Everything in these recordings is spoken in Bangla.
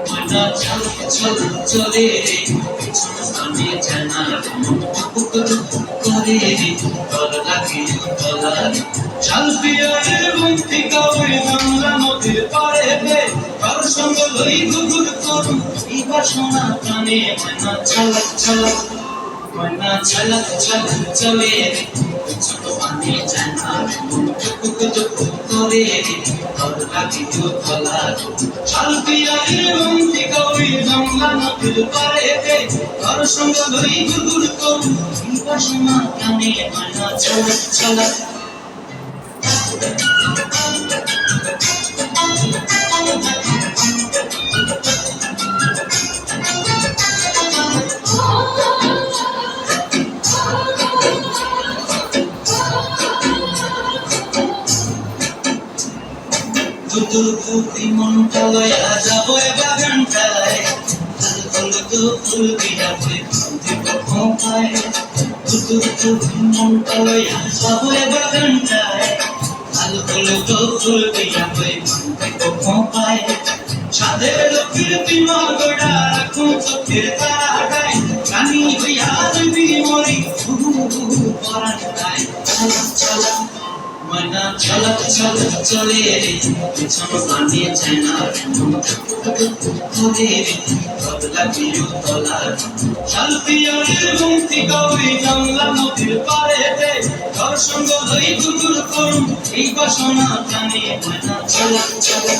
ময়না চলে রে আমি জানা করে রে তর লাগে তলার শাল পিয়ারের বন্তি কাউরে বাংলা নদীর পারে রে কার সঙ্গ লই গুগুর করুন এই বাসনা প্রাণে ময়না ছলক ময়না ছলক চলে রে ছোট আমি জানা করে রে তর লাগে তলার শাল পিয়ারের বন্তি কাউরে বাংলা নদীর পারে রে কার সঙ্গ লই গুগুর করুন এই বাসনা প্রাণে ময়না ছলক দুই মনটা লয়া যাবো বাগানটায় ফুল বিড়াবে খোঁপায় দুই মনটা লয়া যাবো বাগানটায় ফুল বিড়াবে খোঁপায় সাদের লোকের বিমা গোড়া রাখুন চোখের তারাটায় রানী হইয়া যদি মরি পরাটায় চলা ময়না চলে রে পিছন বানিয়ে যায় না করে রে বদলা বিরু তলার শাল পিয়ারের বন্তি কাউরি বাংলা নদীর পারে রে তোর সঙ্গ লই গুগুর করুন এই বাসনা জানে ময়না চলে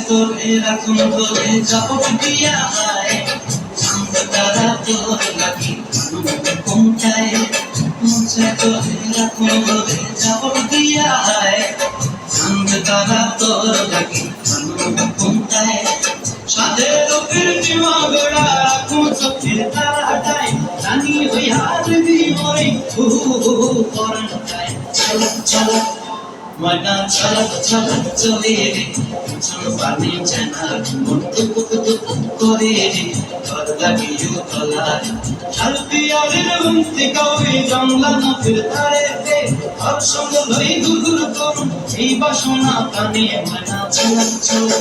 তোরে রাখুন তোরে জপট দিয়া হয় তারা তোর লাগি কোনটায় তোরে রাখুন তোরে জপট দিয়া হয় তারা তোর লাগি কোনটায় সাদের লোকের জীবন গোড়া রাখুন চোখের তারাটায় রানী হইয়া যদি মরি পরাটায় চলা ময়না চলে রে পিছন পানি জানা করে রে ঘর লাগিও তলার শাল পিয়ারের বন্তি কাউরি বাংলা নদীর ধারে রে ঘর সঙ্গ লই গুগুর করুন এই বাসনা প্রাণে ময়না চলা